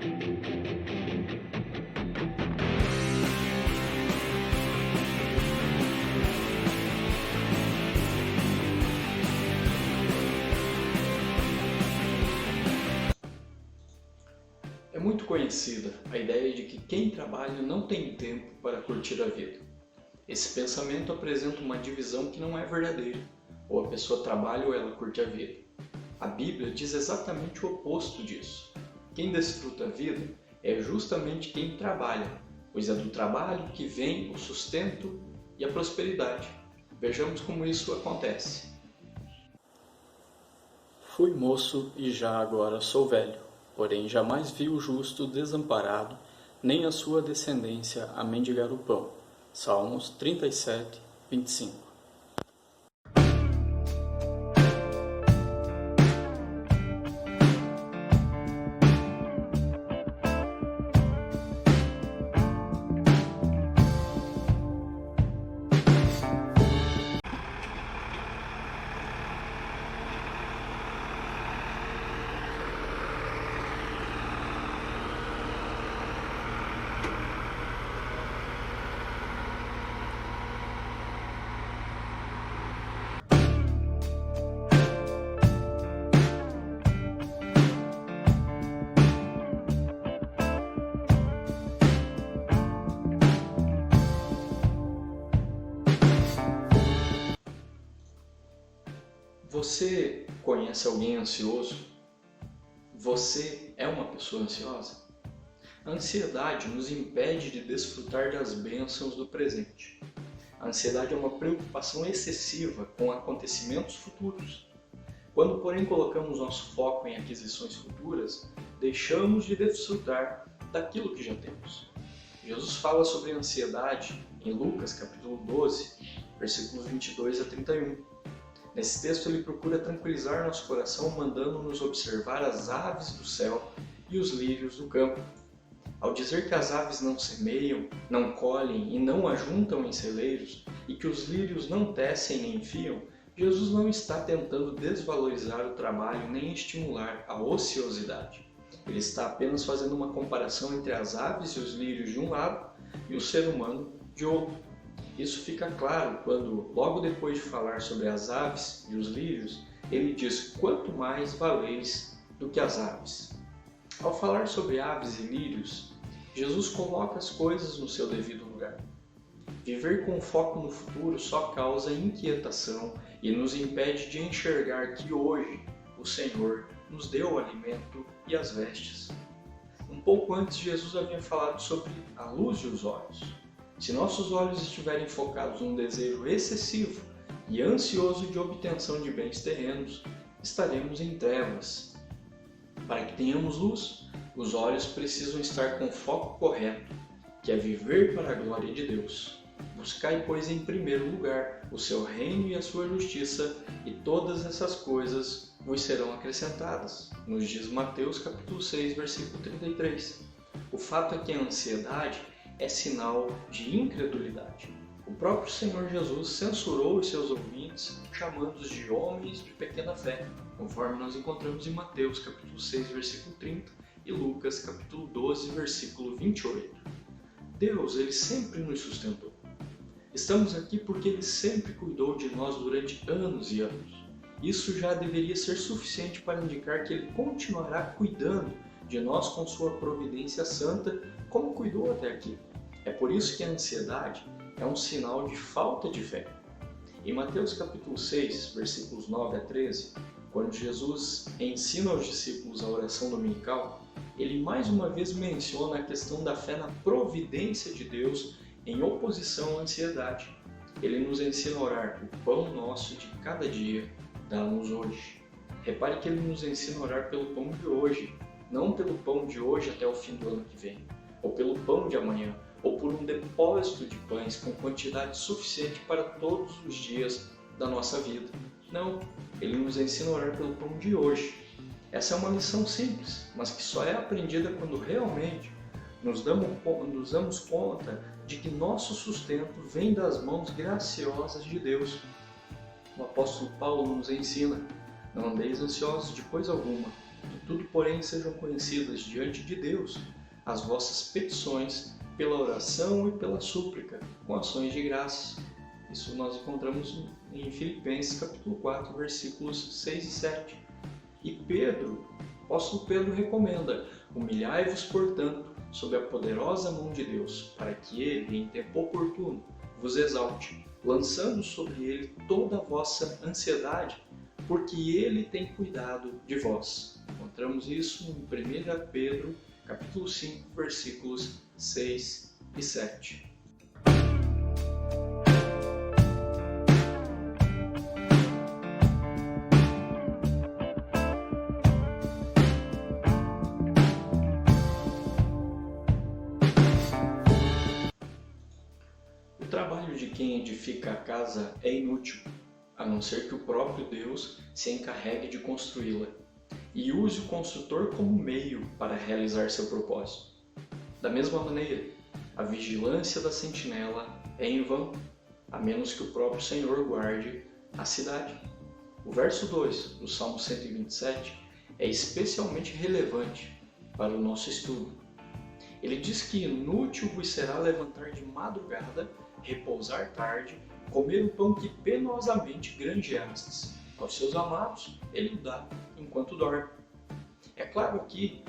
É muito conhecida a ideia de que quem trabalha não tem tempo para curtir a vida. Esse pensamento apresenta uma divisão que não é verdadeira. Ou a pessoa trabalha ou ela curte a vida. A Bíblia diz exatamente o oposto disso. Quem desfruta a vida é justamente quem trabalha, pois é do trabalho que vem o sustento e a prosperidade. Vejamos como isso acontece. Fui moço e já agora sou velho, porém jamais vi o justo desamparado, nem a sua descendência a mendigar o pão. Salmos 37, 25. Você conhece alguém ansioso? Você é uma pessoa ansiosa? A ansiedade nos impede de desfrutar das bênçãos do presente. A ansiedade é uma preocupação excessiva com acontecimentos futuros. Quando, porém, colocamos nosso foco em aquisições futuras, deixamos de desfrutar daquilo que já temos. Jesus fala sobre a ansiedade em Lucas capítulo 12, versículos 22 a 31. Nesse texto ele procura tranquilizar nosso coração, mandando-nos observar as aves do céu e os lírios do campo. Ao dizer que as aves não semeiam, não colhem e não ajuntam em celeiros, e que os lírios não tecem nem fiam, Jesus não está tentando desvalorizar o trabalho nem estimular a ociosidade. Ele está apenas fazendo uma comparação entre as aves e os lírios de um lado e o ser humano de outro. Isso fica claro quando, logo depois de falar sobre as aves e os lírios, ele diz: quanto mais valeis do que as aves. Ao falar sobre aves e lírios, Jesus coloca as coisas no seu devido lugar. Viver com foco no futuro só causa inquietação e nos impede de enxergar que hoje o Senhor nos deu o alimento e as vestes. Um pouco antes, Jesus havia falado sobre a luz dos olhos. Se nossos olhos estiverem focados num desejo excessivo e ansioso de obtenção de bens terrenos, estaremos em trevas. Para que tenhamos luz, os olhos precisam estar com o foco correto, que é viver para a glória de Deus. Buscai, pois, em primeiro lugar o seu reino e a sua justiça, e todas essas coisas vos serão acrescentadas, nos diz Mateus capítulo 6, versículo 33. O fato é que a ansiedade é sinal de incredulidade. O próprio Senhor Jesus censurou os seus ouvintes, chamando-os de homens de pequena fé, conforme nós encontramos em Mateus capítulo 6, versículo 30 e Lucas capítulo 12, versículo 28. Deus, Ele sempre nos sustentou. Estamos aqui porque Ele sempre cuidou de nós durante anos e anos. Isso já deveria ser suficiente para indicar que Ele continuará cuidando de nós com sua providência santa, como cuidou até aqui. É por isso que a ansiedade é um sinal de falta de fé. Em Mateus capítulo 6, versículos 9 a 13, quando Jesus ensina aos discípulos a oração dominical, ele mais uma vez menciona a questão da fé na providência de Deus em oposição à ansiedade. Ele nos ensina a orar: o pão nosso de cada dia dá-nos hoje. Repare que ele nos ensina a orar pelo pão de hoje, não pelo pão de hoje até o fim do ano que vem, ou pelo pão de amanhã, ou por um depósito de pães com quantidade suficiente para todos os dias da nossa vida. Não, ele nos ensina a orar pelo pão de hoje. Essa é uma lição simples, mas que só é aprendida quando realmente nos damos conta de que nosso sustento vem das mãos graciosas de Deus. O apóstolo Paulo nos ensina: não andeis ansiosos de coisa alguma, Em tudo, porém, sejam conhecidas diante de Deus as vossas petições pela oração e pela súplica, com ações de graças. Isso nós encontramos em Filipenses capítulo 4, versículos 6 e 7. E Pedro, o apóstolo Pedro recomenda: humilhai-vos, portanto, sob a poderosa mão de Deus, para que ele, em tempo oportuno, vos exalte, lançando sobre ele toda a vossa ansiedade, porque ele tem cuidado de vós. Encontramos isso em 1 Pedro, capítulo 5, versículos 6 e 7. O trabalho de quem edifica a casa é inútil, a não ser que o próprio Deus se encarregue de construí-la e use o construtor como meio para realizar seu propósito. Da mesma maneira, a vigilância da sentinela é em vão, a menos que o próprio Senhor guarde a cidade. O verso 2 do Salmo 127 é especialmente relevante para o nosso estudo. Ele diz que inútil vos será levantar de madrugada, repousar tarde, comer o pão que penosamente granjeastes. Aos seus amados ele o dá enquanto dorme. É claro aqui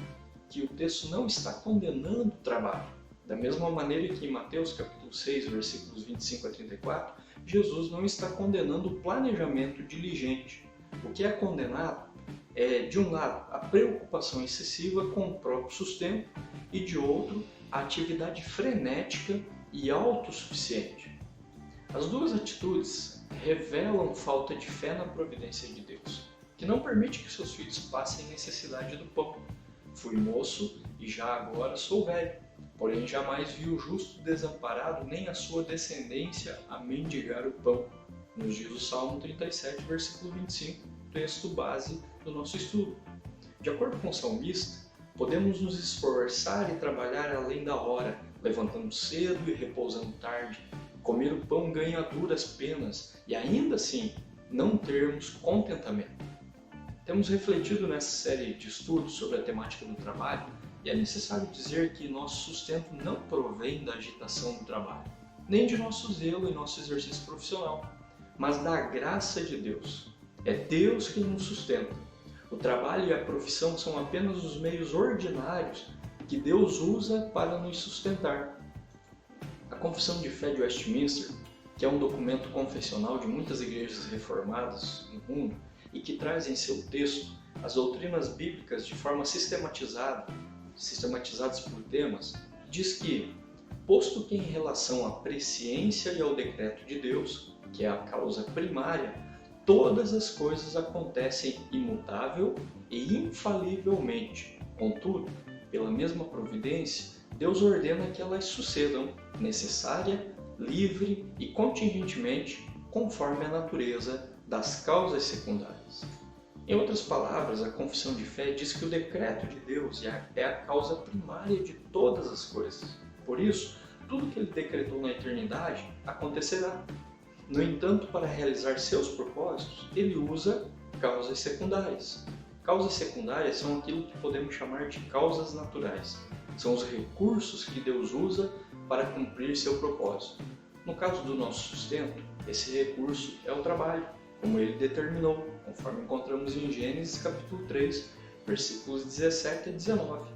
que o texto não está condenando o trabalho. Da mesma maneira que em Mateus capítulo 6, versículos 25 a 34, Jesus não está condenando o planejamento diligente. O que é condenado é, de um lado, a preocupação excessiva com o próprio sustento e, de outro, a atividade frenética e autossuficiente. As duas atitudes revelam falta de fé na providência de Deus, que não permite que seus filhos passem necessidade do pão. Fui moço e já agora sou velho, porém jamais vi o justo desamparado nem a sua descendência a mendigar o pão. Nos diz o Salmo 37, versículo 25, texto base do nosso estudo. De acordo com o salmista, podemos nos esforçar e trabalhar além da hora, levantando cedo e repousando tarde. Comer o pão ganha duras penas e ainda assim não termos contentamento. Temos refletido nessa série de estudos sobre a temática do trabalho e é necessário dizer que nosso sustento não provém da agitação do trabalho, nem de nosso zelo e nosso exercício profissional, mas da graça de Deus. É Deus quem nos sustenta. O trabalho e a profissão são apenas os meios ordinários que Deus usa para nos sustentar. A Confissão de Fé de Westminster, que é um documento confessional de muitas igrejas reformadas no mundo e que traz em seu texto as doutrinas bíblicas de forma sistematizadas por temas, diz que, posto que em relação à presciência e ao decreto de Deus, que é a causa primária, todas as coisas acontecem imutável e infalivelmente. Contudo, pela mesma providência, Deus ordena que elas sucedam, necessária, livre e contingentemente, conforme a natureza das causas secundárias. Em outras palavras, a confissão de fé diz que o decreto de Deus é a causa primária de todas as coisas. Por isso, tudo que ele decretou na eternidade acontecerá. No entanto, para realizar seus propósitos, ele usa causas secundárias. Causas secundárias são aquilo que podemos chamar de causas naturais. São os recursos que Deus usa para cumprir seu propósito. No caso do nosso sustento, esse recurso é o trabalho, como ele determinou, conforme encontramos em Gênesis capítulo 3, versículos 17 a 19.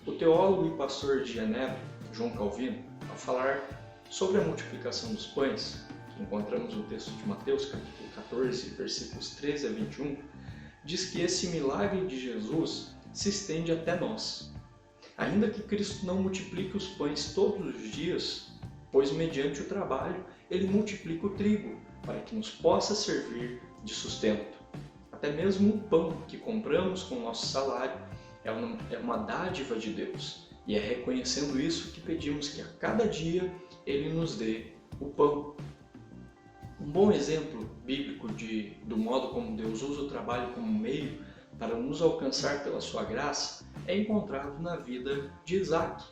O teólogo e pastor de Genebra, João Calvino, ao falar sobre a multiplicação dos pães, que encontramos no texto de Mateus capítulo 14, versículos 13 a 21, diz que esse milagre de Jesus se estende até nós. Ainda que Cristo não multiplique os pães todos os dias, pois mediante o trabalho ele multiplica o trigo, para que nos possa servir de sustento. Até mesmo o pão que compramos com o nosso salário é uma dádiva de Deus, e é reconhecendo isso que pedimos que a cada dia ele nos dê o pão. Um bom exemplo bíblico do modo como Deus usa o trabalho como meio para nos alcançar pela sua graça é encontrado na vida de Isaac.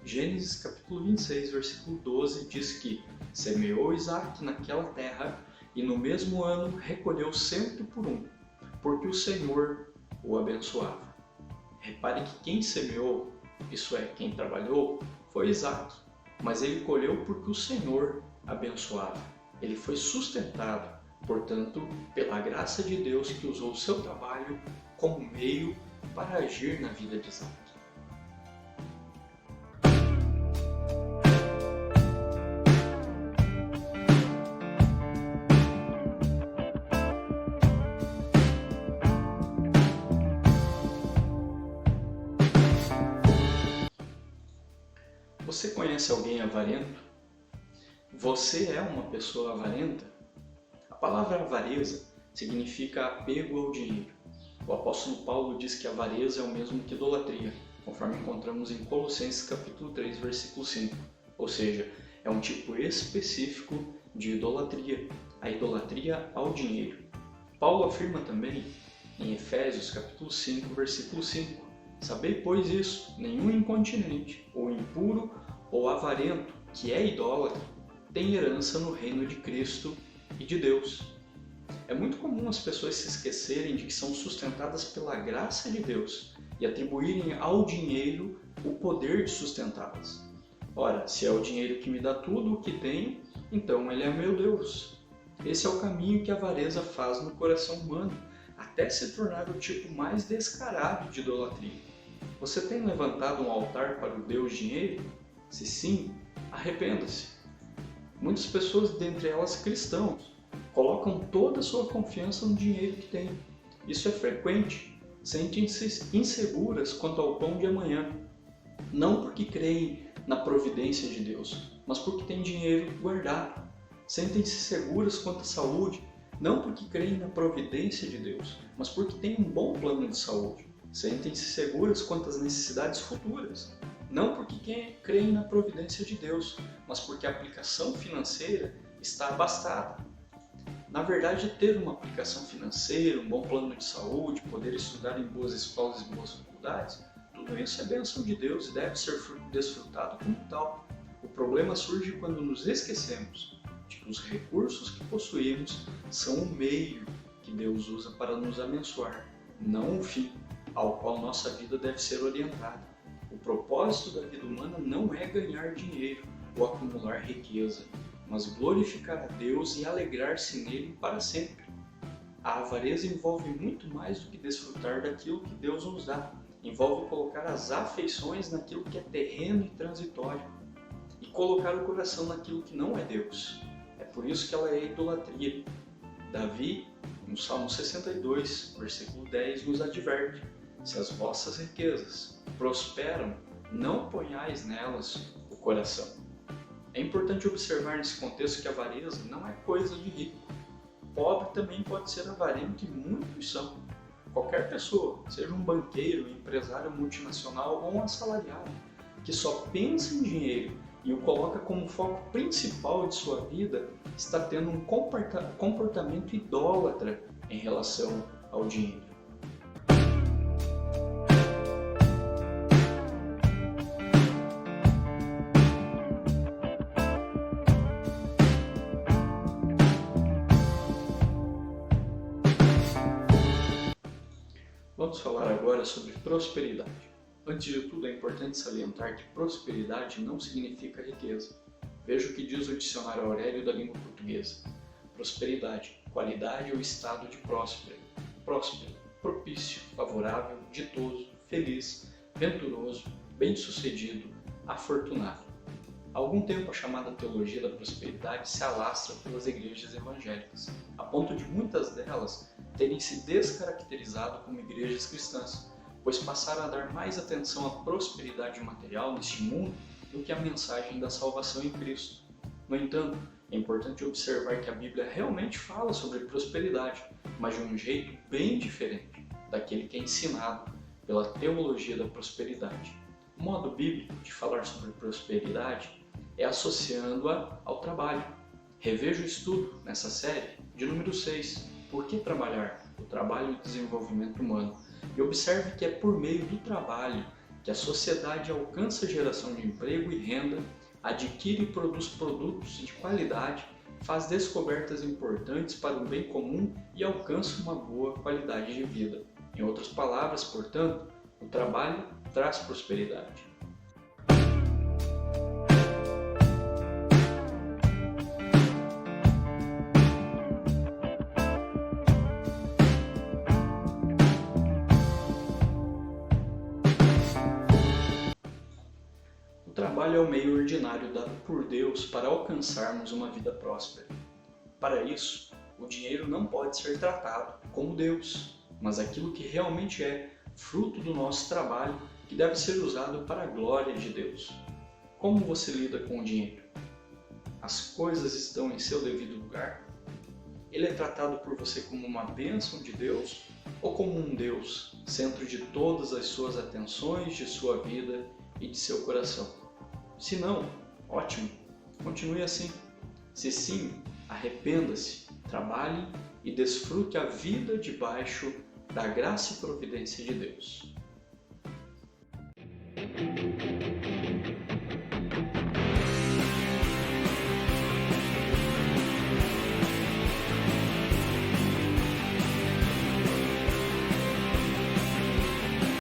Gênesis capítulo 26, versículo 12 diz que semeou Isaac naquela terra e no mesmo ano recolheu 100 por um, porque o Senhor o abençoava. Repare que quem semeou, isso é, quem trabalhou, foi Isaac, mas ele colheu porque o Senhor abençoava. Ele foi sustentado, portanto, pela graça de Deus que usou o seu trabalho como meio para agir na vida de Isaac. Você conhece alguém avarento? Você é uma pessoa avarenta? A palavra avareza significa apego ao dinheiro. O apóstolo Paulo diz que avareza é o mesmo que idolatria, conforme encontramos em Colossenses capítulo 3, versículo 5. Ou seja, é um tipo específico de idolatria, a idolatria ao dinheiro. Paulo afirma também em Efésios capítulo 5, versículo 5: Sabei, pois, isso, nenhum incontinente, ou impuro, ou avarento, que é idólatra, tem herança no reino de Cristo e de Deus. É muito comum as pessoas se esquecerem de que são sustentadas pela graça de Deus e atribuírem ao dinheiro o poder de sustentá-las. Ora, se é o dinheiro que me dá tudo o que tenho, então ele é meu Deus. Esse é o caminho que a avareza faz no coração humano, até se tornar o tipo mais descarado de idolatria. Você tem levantado um altar para o Deus dinheiro? Se sim, arrependa-se. Muitas pessoas, dentre elas cristãos, colocam toda a sua confiança no dinheiro que têm. Isso é frequente. Sentem-se inseguras quanto ao pão de amanhã. Não porque creem na providência de Deus, mas porque têm dinheiro guardado. Sentem-se seguras quanto à saúde, não porque creem na providência de Deus, mas porque têm um bom plano de saúde. Sentem-se seguras quanto às necessidades futuras, não porque creem na providência de Deus, mas porque a aplicação financeira está abastada. Na verdade, ter uma aplicação financeira, um bom plano de saúde, poder estudar em boas escolas e boas faculdades, tudo isso é bênção de Deus e deve ser desfrutado como tal. O problema surge quando nos esquecemos de que os recursos que possuímos são o meio que Deus usa para nos abençoar, não o fim ao qual nossa vida deve ser orientada. O propósito da vida humana não é ganhar dinheiro ou acumular riqueza, mas glorificar a Deus e alegrar-se nele para sempre. A avareza envolve muito mais do que desfrutar daquilo que Deus nos dá. Envolve colocar as afeições naquilo que é terreno e transitório e colocar o coração naquilo que não é Deus. É por isso que ela é idolatria. Davi, no Salmo 62, versículo 10, nos adverte: se as vossas riquezas prosperam, não ponhais nelas o coração. É importante observar nesse contexto que a avareza não é coisa de rico. Pobre também pode ser avarento e muitos são. Qualquer pessoa, seja um banqueiro, um empresário multinacional ou um assalariado, que só pensa em dinheiro e o coloca como foco principal de sua vida, está tendo um comportamento idólatra em relação ao dinheiro. Vamos falar agora sobre prosperidade. Antes de tudo, é importante salientar que prosperidade não significa riqueza. Veja o que diz o dicionário Aurélio da língua portuguesa. Prosperidade, qualidade ou estado de próspero. Próspero, propício, favorável, ditoso, feliz, venturoso, bem-sucedido, afortunado. Há algum tempo a chamada teologia da prosperidade se alastra pelas igrejas evangélicas, a ponto de muitas delas terem se descaracterizado como igrejas cristãs, pois passaram a dar mais atenção à prosperidade material neste mundo do que à mensagem da salvação em Cristo. No entanto, é importante observar que a Bíblia realmente fala sobre prosperidade, mas de um jeito bem diferente daquele que é ensinado pela teologia da prosperidade. O modo bíblico de falar sobre prosperidade é associando-a ao trabalho. Reveja o estudo nessa série de número 6, Por que trabalhar? O trabalho e o desenvolvimento humano. E observe que é por meio do trabalho que a sociedade alcança a geração de emprego e renda, adquire e produz produtos de qualidade, faz descobertas importantes para o bem comum e alcança uma boa qualidade de vida. Em outras palavras, portanto, O trabalho traz prosperidade. O trabalho é o meio ordinário dado por Deus para alcançarmos uma vida próspera. Para isso, o dinheiro não pode ser tratado como Deus, mas aquilo que realmente é fruto do nosso trabalho que deve ser usado para a glória de Deus. Como você lida com o dinheiro? As coisas estão em seu devido lugar? Ele é tratado por você como uma bênção de Deus ou como um Deus, centro de todas as suas atenções, de sua vida e de seu coração? Se não, ótimo, continue assim. Se sim, arrependa-se, trabalhe e desfrute a vida debaixo da graça e providência de Deus.